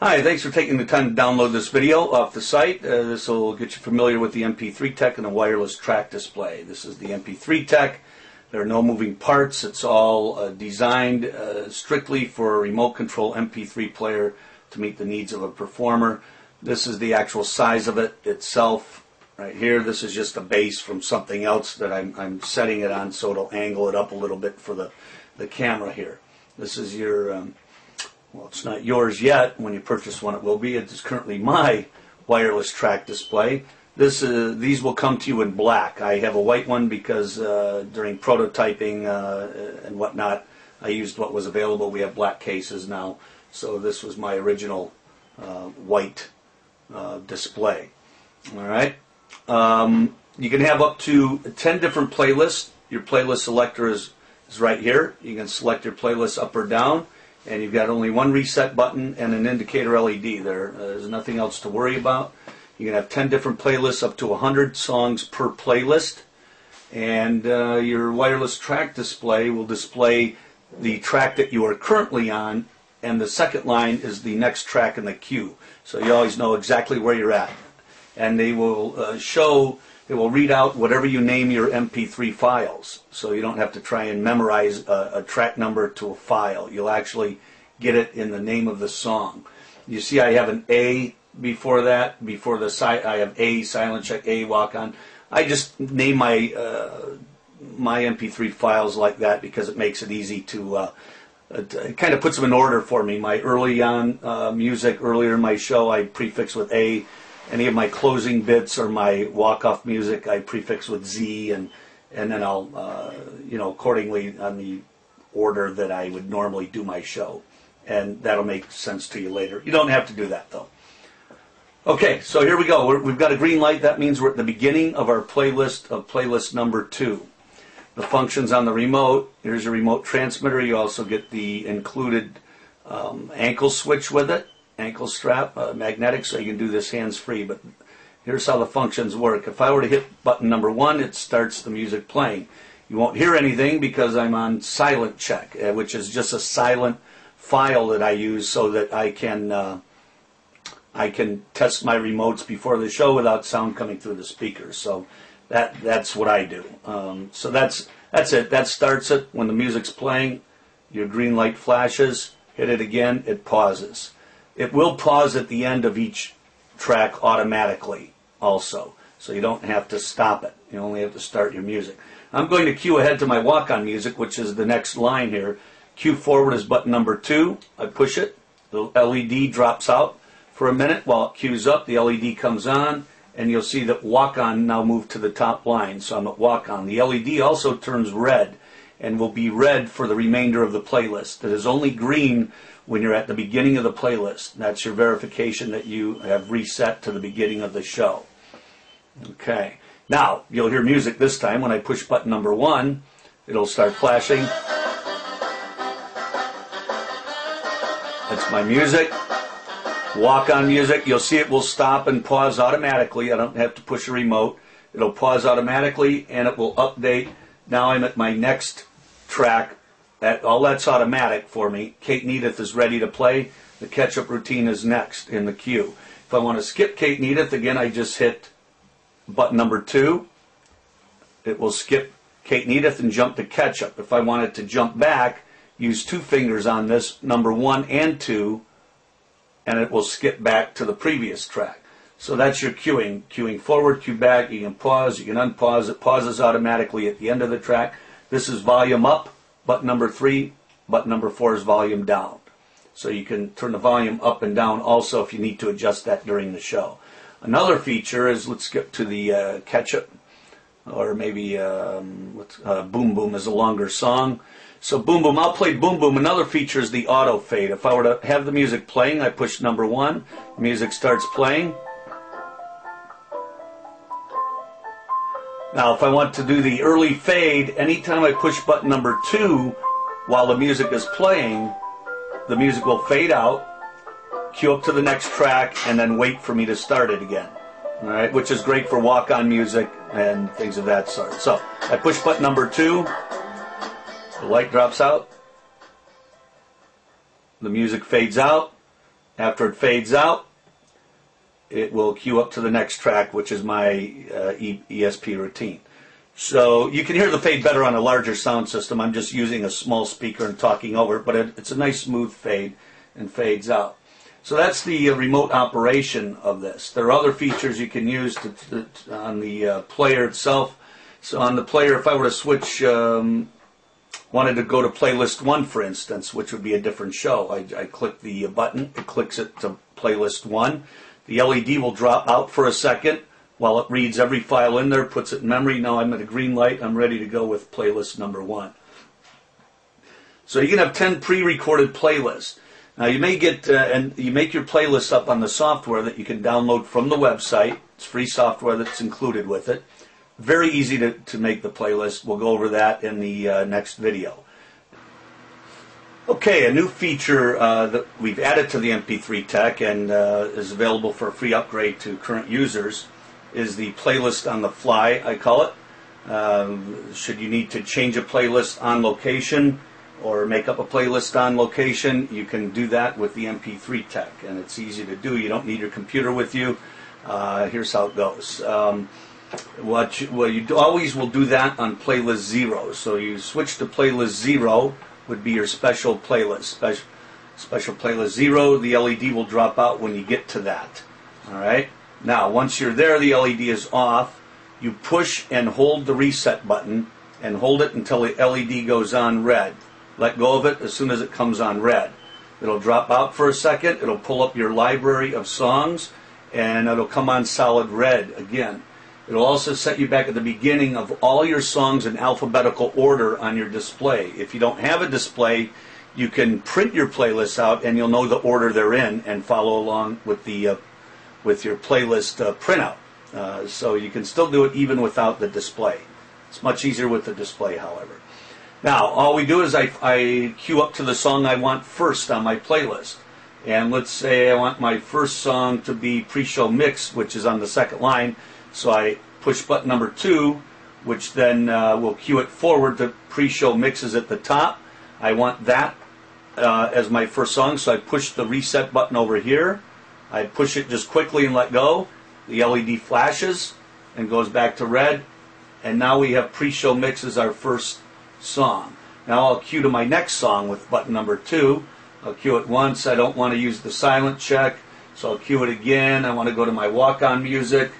Hi, thanks for taking the time to download this video off the site. This will get you familiar with the MP3Tech and the wireless track display. This is the MP3Tech. There are no moving parts. It's all designed strictly for a remote control MP3 player to meet the needs of a performer. This is the actual size of it itself right here. This is just a base from something else that I'm setting it on so it'll angle it up a little bit for the camera here. This is your well, it's not yours yet. When you purchase one, it will be. It is currently my wireless track display. These will come to you in black. I have a white one because during prototyping and whatnot, I used what was available. We have black cases now, so this was my original white display. All right. You can have up to 10 different playlists. Your playlist selector is right here. You can select your playlist up or down. And you've got only one reset button and an indicator LED. There's nothing else to worry about. You can have 10 different playlists, up to 100 songs per playlist. And your wireless track display will display the track that you are currently on, and the second line is the next track in the queue. So you always know exactly where you're at. And they will it will read out whatever you name your MP3 files, so you don't have to try and memorize a track number to a file. You'll actually get it in the name of the song. You see I have an A before that, before the I have A, silent check, A, walk on. I just name my my MP3 files like that because it makes it easy to, it kind of puts them in order for me. My early on music, earlier in my show, I prefix with A. Any of my closing bits or my walk-off music I prefix with Z, and then I'll, accordingly on the order that I would normally do my show. And that'll make sense to you later. You don't have to do that, though. Okay, so here we go. We've got a green light. That means we're at the beginning of our playlist of playlist number 2. The functions on the remote. Here's your remote transmitter. You also get the included ankle switch with it. Ankle strap, magnetic, so you can do this hands-free. But here's how the functions work. If I were to hit button number 1, it starts the music playing. You won't hear anything because I'm on silent check, which is just a silent file that I use so that I can test my remotes before the show without sound coming through the speakers. So that's what I do. So that's it. That starts it. When the music's playing, your green light flashes. Hit it again. It pauses. It will pause at the end of each track automatically also, so you don't have to stop it. You only have to start your music. I'm going to cue ahead to my walk-on music, which is the next line here. Cue forward is button number 2. I push it. The LED drops out for a minute while it cues up. The LED comes on, and you'll see that walk-on now moved to the top line, so I'm at walk-on. The LED also turns red and will be red for the remainder of the playlist. It is only green when you're at the beginning of the playlist. That's your verification that you have reset to the beginning of the show. Okay. Now, you'll hear music this time. When I push button number 1, it'll start flashing. That's my music. Walk-on music. You'll see it will stop and pause automatically. I don't have to push a remote. It'll pause automatically, and it will update. Now I'm at my next track. All that's automatic for me. Kate and Edith is ready to play. The catch-up routine is next in the queue. If I want to skip Kate and Edith, again, I just hit button number 2. It will skip Kate and Edith and jump to catch-up. If I wanted to jump back, use 2 fingers on this, number 1 and 2, and it will skip back to the previous track. So that's your queuing. Queuing forward, cue back. You can pause, you can unpause. It pauses automatically at the end of the track. This is volume up. Button number 3, button number 4 is volume down. So you can turn the volume up and down also if you need to adjust that during the show. Another feature is, let's skip to the catch-up, or maybe Boom Boom is a longer song. So Boom Boom, I'll play Boom Boom. Another feature is the auto fade. If I were to have the music playing, I push number 1, the music starts playing. Now, if I want to do the early fade, anytime I push button number 2 while the music is playing, the music will fade out, cue up to the next track, and then wait for me to start it again. All right, which is great for walk-on music and things of that sort. So, I push button number 2, the light drops out, the music fades out, After it fades out, it will queue up to the next track, which is my ESP routine. So you can hear the fade better on a larger sound system. I'm just using a small speaker and talking over it, but it's a nice smooth fade and fades out. So that's the remote operation of this. There are other features you can use on the player itself. So on the player, if I were to switch, wanted to go to playlist 1, for instance, which would be a different show, I click the button, it clicks it to playlist 1. The LED will drop out for a second while it reads every file in there, puts it in memory. Now I'm at a green light. I'm ready to go with playlist number 1. So you can have 10 pre-recorded playlists. Now you may get, and you make your playlist up on the software that you can download from the website. It's free software that's included with it. Very easy to make the playlist. We'll go over that in the next video. Okay, a new feature that we've added to the MP3Tech and is available for a free upgrade to current users is the playlist on the fly, I call it. Should you need to change a playlist on location or make up a playlist on location, you can do that with the MP3Tech, and it's easy to do. You don't need your computer with you. Here's how it goes. You always will do that on playlist 0. So you switch to playlist 0 would be your special playlist. Special playlist 0, the LED will drop out when you get to that. Alright? Now, once you're there, the LED is off. You push and hold the reset button and hold it until the LED goes on red. Let go of it as soon as it comes on red. It'll drop out for a second. It'll pull up your library of songs, and it'll come on solid red again. It'll also set you back at the beginning of all your songs in alphabetical order on your display. If you don't have a display, you can print your playlists out and you'll know the order they're in and follow along with the with your playlist printout. So you can still do it even without the display. It's much easier with the display, however. Now, all we do is I queue up to the song I want first on my playlist. And let's say I want my first song to be Pre-Show Mix, which is on the second line. So I push button number 2, which then will cue it forward to Pre-Show Mixes at the top. I want that as my first song, so I push the reset button over here. I push it just quickly and let go. The LED flashes and goes back to red. And now we have Pre-Show Mix as our first song. Now I'll cue to my next song with button number 2. I'll cue it once. I don't want to use the silent check, so I'll cue it again. I want to go to my walk-on music.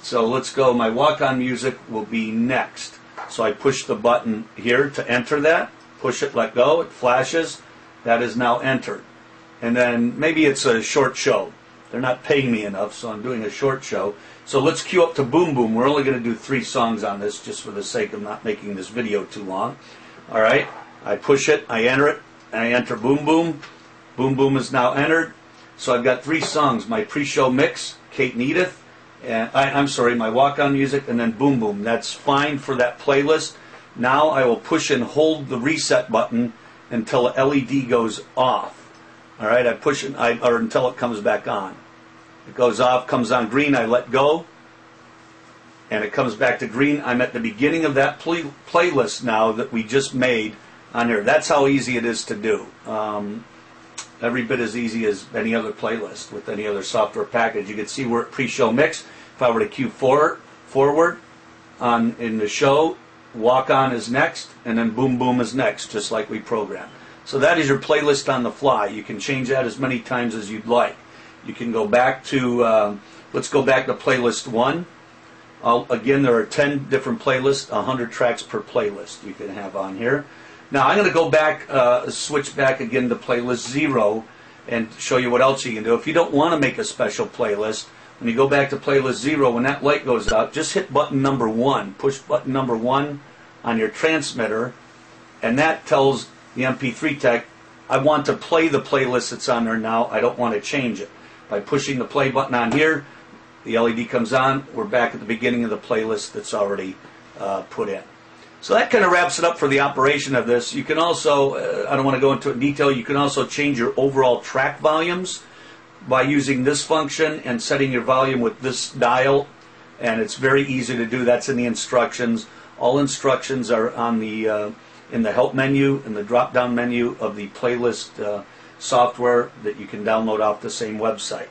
So let's go. My walk-on music will be next. So I push the button here to enter that. Push it, let go. It flashes. That is now entered. And then maybe it's a short show. They're not paying me enough, so I'm doing a short show. So let's cue up to Boom Boom. We're only going to do 3 songs on this just for the sake of not making this video too long. All right. I push it. I enter it. And I enter Boom Boom. Boom Boom is now entered. So I've got 3 songs. My pre-show mix, Kate and Edith. And I'm sorry, my walk-on music, and then Boom Boom. That's fine for that playlist. Now I will push and hold the reset button until the LED goes off. All right, I push it, or until it comes back on. It goes off, comes on green, I let go, and it comes back to green. I'm at the beginning of that playlist now that we just made on here. That's how easy it is to do. Every bit as easy as any other playlist with any other software package. You can see we're at pre-show mix. If I were to cue forward in the show, walk on is next, and then boom boom is next, just like we programmed. So that is your playlist on the fly. You can change that as many times as you'd like. You can go back to, let's go back to playlist 1. Again, there are 10 different playlists, 100 tracks per playlist you can have on here. Now I'm going to go back, switch back again to playlist 0 and show you what else you can do. If you don't want to make a special playlist, when you go back to playlist 0, when that light goes out, just hit button number 1. Push button number 1 on your transmitter, and that tells the MP3Tech, I want to play the playlist that's on there now. I don't want to change it. By pushing the play button on here, the LED comes on. We're back at the beginning of the playlist that's already put in. So that kind of wraps it up for the operation of this. You can also, I don't want to go into it in detail, you can also change your overall track volumes by using this function and setting your volume with this dial, and it's very easy to do. That's in the instructions. All instructions are on the in the help menu, in the drop down menu of the playlist software that you can download off the same website.